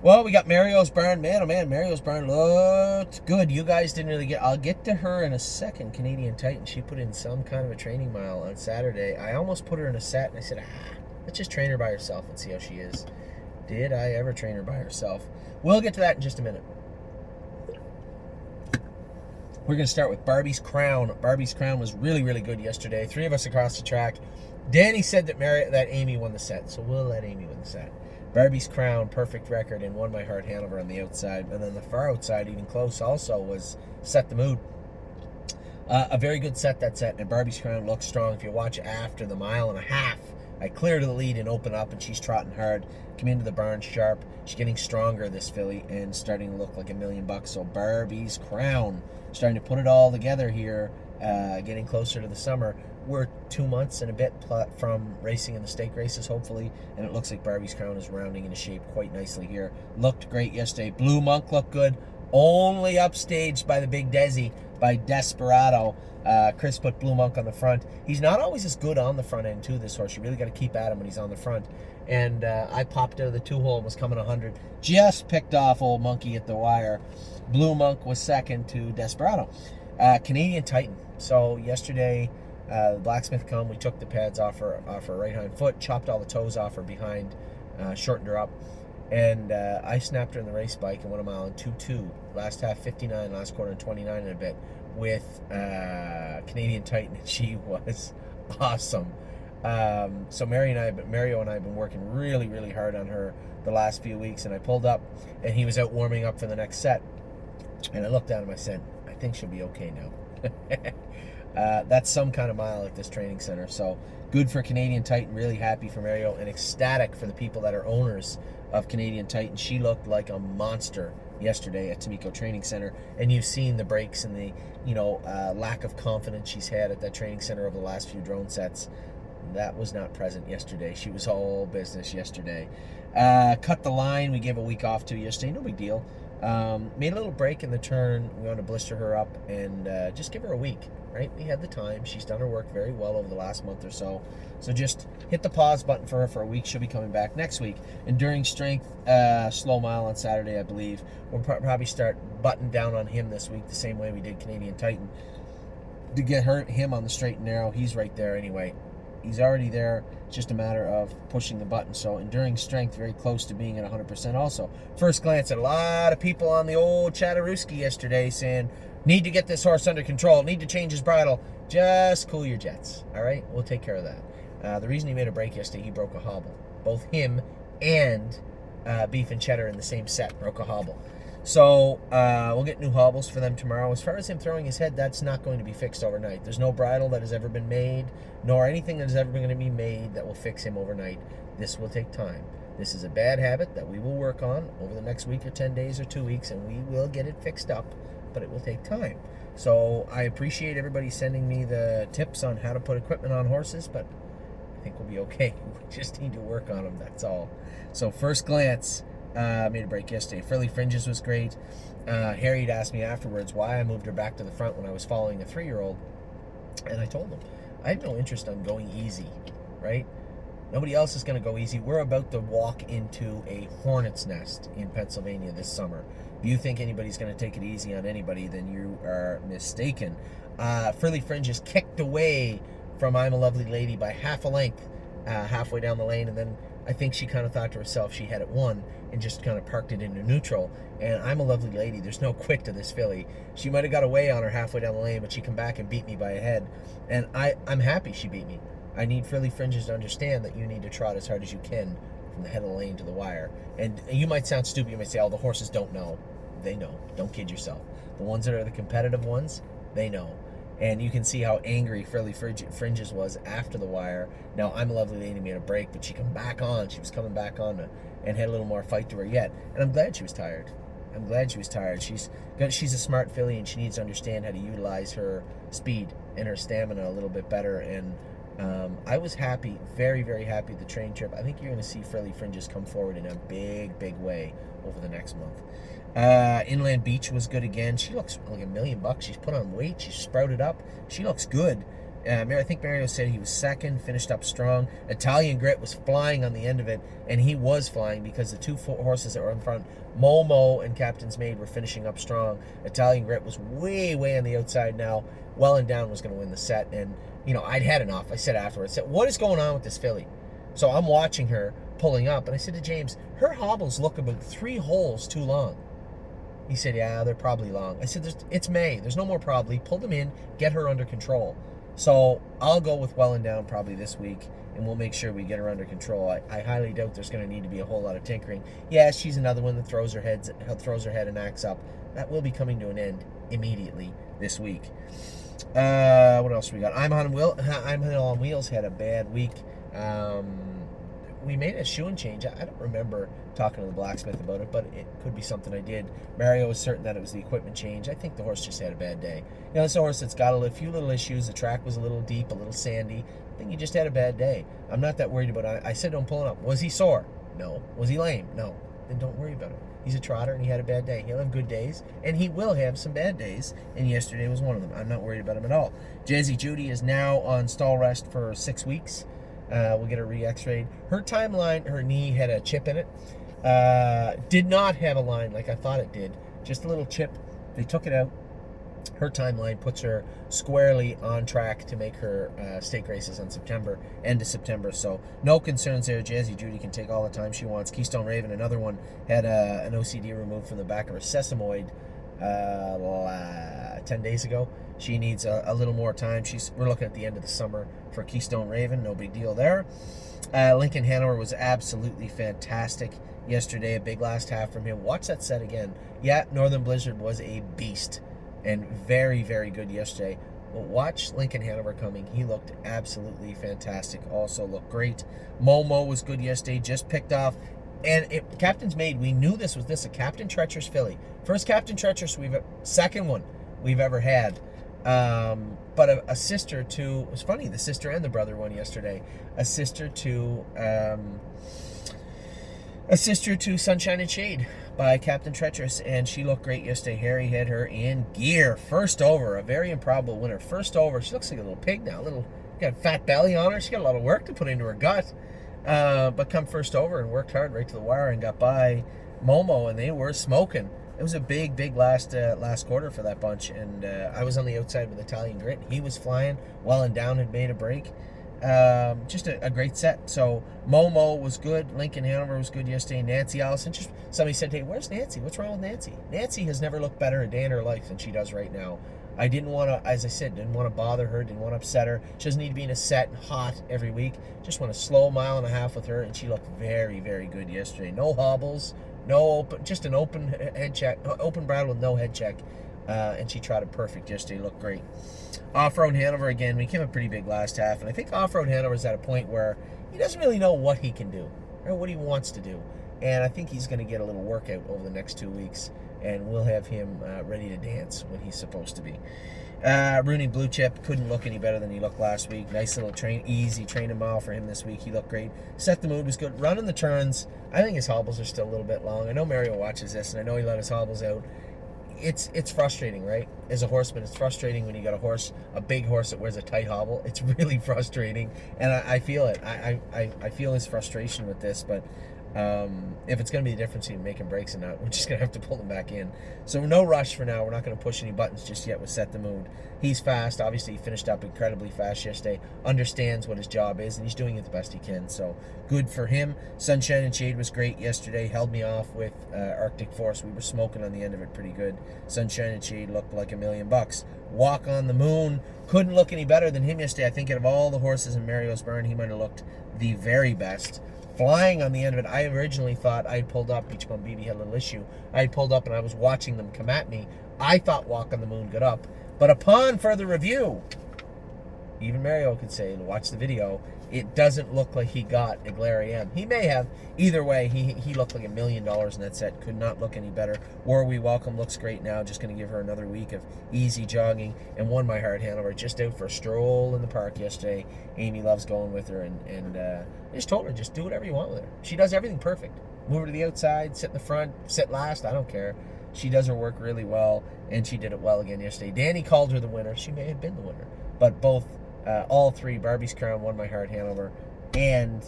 Well, we got Mario's barn. Man, oh man, Mario's barn looked good. You guys didn't really get. I'll get to her in a second. Canadian Titan. She put in some kind of a training mile on Saturday. I almost put her in a set, and I said, let's just train her by herself and see how she is. Did I ever train her by herself? We'll get to that in just a minute. We're going to start with Barbie's Crown. Barbie's Crown was really, really good yesterday. 3 of us across the track. Danny said that Amy won the set, so we'll let Amy win the set. Barbie's Crown, perfect record, and won by Hart Hanover on the outside. And then the far outside, even close, also was Set the Mood. A very good set, that set, and Barbie's Crown looks strong. If you watch after the 1.5 miles, I clear to the lead and open up, and she's trotting hard. Come into the barn sharp. She's getting stronger, this filly, and starting to look like $1 million. So Barbie's Crown, starting to put it all together here, getting closer to the summer. We're 2 months and a bit from racing in the stake races, hopefully, and it looks like Barbie's Crown is rounding into shape quite nicely here. Looked great yesterday. Blue Monk looked good. Only upstaged by the big Desi, by Desperado. Chris put Blue Monk on the front. He's not always as good on the front end, too, this horse. You really got to keep at him when he's on the front. And I popped out of the 2-hole and was coming 100. Just picked off old Monkey at the wire. Blue Monk was second to Desperado. Canadian Titan. So yesterday, Blacksmith come. We took the pads off her right hind foot, chopped all the toes off her behind, shortened her up. And I snapped her in the race bike and went a mile in 2:2. Last half 59, last quarter in 29 and a bit with Canadian Titan. And she was awesome. So Mario and I have been working really, really hard on her the last few weeks. And I pulled up, and he was out warming up for the next set. And I looked at him. I said, I think she'll be okay now. That's some kind of mile at this training center. So good for Canadian Titan. Really happy for Mario, and ecstatic for the people that are owners of Canadian Titan. She looked like a monster yesterday at Tamiko Training Center, and you've seen the breaks and the lack of confidence she's had at that training center over the last few drone sets. That was not present yesterday. She was all business yesterday. Cut the line. We gave a week off to yesterday. No big deal. Made a little break in the turn. We want to blister her up and just give her a week, right? We had the time. She's done her work very well over the last month or so. So just hit the pause button for her for a week. She'll be coming back next week. Enduring Strength, slow mile on Saturday, I believe. We'll probably start button down on him this week the same way we did Canadian Titan to get him on the straight and narrow. He's right there anyway. He's already there. It's just a matter of pushing the button. So Enduring Strength, very close to being at 100% also. First glance at a lot of people on the old Chatterooski yesterday saying, need to get this horse under control, need to change his bridle. Just cool your jets, all right? We'll take care of that. The reason he made a break yesterday, he broke a hobble. Both him and Beef and Cheddar in the same set broke a hobble. So we'll get new hobbles for them tomorrow. As far as him throwing his head, that's not going to be fixed overnight. There's no bridle that has ever been made, nor anything that is ever going to be made that will fix him overnight. This will take time. This is a bad habit that we will work on over the next week or 10 days or 2 weeks, and we will get it fixed up, but it will take time. So I appreciate everybody sending me the tips on how to put equipment on horses, but I think we'll be okay. We just need to work on them, that's all. So first glance, made a break yesterday. Frilly Fringes was great. Harry'd asked me afterwards why I moved her back to the front when I was following a 3-year-old. And I told him, I have no interest on going easy, right? Nobody else is going to go easy. We're about to walk into a hornet's nest in Pennsylvania this summer. If you think anybody's going to take it easy on anybody, then you are mistaken. Frilly Fringes kicked away from I'm a Lovely Lady by half a length halfway down the lane, and then I think she kind of thought to herself she had it won and just kind of parked it into neutral. And I'm a Lovely Lady. There's no quit to this filly. She might have got away on her halfway down the lane, but she come back and beat me by a head. And I'm happy she beat me. I need Frilly Fringes to understand that you need to trot as hard as you can from the head of the lane to the wire. And you might sound stupid. You might say, oh, the horses don't know. They know. Don't kid yourself. The ones that are the competitive ones, they know. And you can see how angry Frilly Fringes was after the wire. Now, I'm a Lovely Lady made a break, but she come back on. She was coming back on and had a little more fight to her yet. And I'm glad she was tired. I'm glad she was tired. She's a smart filly, and she needs to understand how to utilize her speed and her stamina a little bit better. And I was happy, very, very happy with the train trip. I think you're going to see Frilly Fringes come forward in a big, big way over the next month. Inland Beach was good again. She looks like $1 million. She's put on weight. She's sprouted up. She looks good. I think Mario said he was second, finished up strong. Italian Grit was flying on the end of it, and he was flying because the two horses that were in front, Momo and Captain's Maid, were finishing up strong. Italian Grit was way, way on the outside now. Well and Down was going to win the set, and, I'd had enough. I said afterwards, what is going on with this filly? So I'm watching her pulling up, and I said to James, her hobbles look about 3 holes too long. He said, yeah, they're probably long. I said, it's May. There's no more probably. Pull them in, get her under control. So I'll go with Well and Down probably this week, and we'll make sure we get her under control. I highly doubt there's going to need to be a whole lot of tinkering. Yeah, she's another one that throws her head and acts up. That will be coming to an end immediately this week. What else we got? I'm on Wheels had a bad week. We made a shoeing change. I don't remember talking to the blacksmith about it, but it could be something I did. Mario was certain that it was the equipment change. I think the horse just had a bad day. It's a horse that's got a few little issues. The track was a little deep, a little sandy. I think he just had a bad day. I'm not that worried about it. I said don't pull him up. Was he sore? No. Was he lame? No. Then don't worry about it. He's a trotter, and he had a bad day. He'll have good days, and he will have some bad days, and yesterday was one of them. I'm not worried about him at all. Jazzy Judy is now on stall rest for 6 weeks. We'll get her re-x-rayed. Her timeline, her knee had a chip in it. Did not have a line like I thought it did. Just a little chip. They took it out. Her timeline puts her squarely on track to make her stake races on end of September. So no concerns there. Jazzy Judy can take all the time she wants. Keystone Raven, another one, had an OCD removed from the back of her sesamoid 10 days ago. She needs a little more time. We're looking at the end of the summer for Keystone Raven. No big deal there. Lincoln Hanover was absolutely fantastic yesterday. A big last half from him. Watch that set again. Yeah, Northern Blizzard was a beast and very, very good yesterday. But watch Lincoln Hanover coming. He looked absolutely fantastic. Also looked great. Momo was good yesterday. Just picked off. And Captain's Maid, we knew this was a Captain Treacherous filly. First Captain Treacherous second one we've ever had. But a sister to, it was funny, the sister and the brother won yesterday. A sister to Sunshine and Shade by Captain Treacherous, and she looked great yesterday. Harry had her in gear. First over, a very improbable winner. First over, she looks like a little pig now. Got a fat belly on her. She got a lot of work to put into her gut. But come first over and worked hard right to the wire and got by Momo, and they were smoking. It was a big last quarter for that bunch, and I was on the outside with Italian Grit. He was flying. Well and Down had made a break. Just a great set. So Momo was good. Lincoln Hanover was good yesterday. Nancy Allison. Somebody said, hey, where's Nancy? What's wrong with Nancy? Nancy has never looked better a day in her life than she does right now. I didn't want to, as I said, didn't want to bother her, didn't want to upset her. She doesn't need to be in a set and hot every week. Just want a slow 1.5 miles with her, and she looked very, very good yesterday. No hobbles, just an open head check, open bridle with no head check, and she trotted perfect yesterday. Looked great. Off-Road Hanover, again, we came a pretty big last half, and I think Off-Road Hanover is at a point where he doesn't really know what he can do or what he wants to do, and I think he's going to get a little workout over the next 2 weeks, and we'll have him ready to dance when he's supposed to be. Rooney Blue Chip couldn't look any better than he looked last week. Nice little easy training mile for him this week. He looked great. Set the Mood was good. Running the turns, I think his hobbles are still a little bit long. I know Mario watches this, and I know he let his hobbles out. It's frustrating, right? As a horseman, it's frustrating when you got a big horse that wears a tight hobble. It's really frustrating, and I feel it. I feel his frustration with this, but if it's going to be the difference between making breaks and not, we're just going to have to pull them back in. So no rush for now. We're not going to push any buttons just yet with Set the Mood. He's fast. Obviously, he finished up incredibly fast yesterday. Understands what his job is, and he's doing it the best he can. So good for him. Sunshine and Shade was great yesterday. Held me off with Arctic Force. We were smoking on the end of it pretty good. Sunshine and Shade looked like $1 million. Walk on the Moon couldn't look any better than him yesterday. I think out of all the horses in Mario's barn, he might have looked the very best. Flying on the end of it. I originally thought I'd pulled up. Beachbum BB had a little issue. I had pulled up and I was watching them come at me. I thought Walk on the Moon got up. But upon further review, even Mario could say, watch the video, it doesn't look like he got a Glare-AM. He may have. Either way, he looked like $1 million in that set. Could not look any better. War We Welcome looks great now. Just going to give her another week of easy jogging. And Won My Heart Hanover just out for a stroll in the park yesterday. Amy loves going with her. And I just told her, just do whatever you want with her. She does everything perfect. Move her to the outside, sit in the front, sit last. I don't care. She does her work really well, and she did it well again yesterday. Danny called her the winner. She may have been the winner. But both all three, Barbie's Crown, Won My Heart, Hanover, and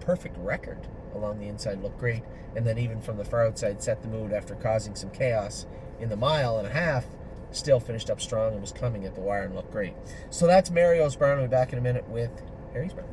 Perfect Record along the inside looked great. And then even from the far outside, Set the Mood, after causing some chaos in the mile and a half, still finished up strong and was coming at the wire and looked great. So that's Mario's Barn. We'll be back in a minute with Harry's Barn.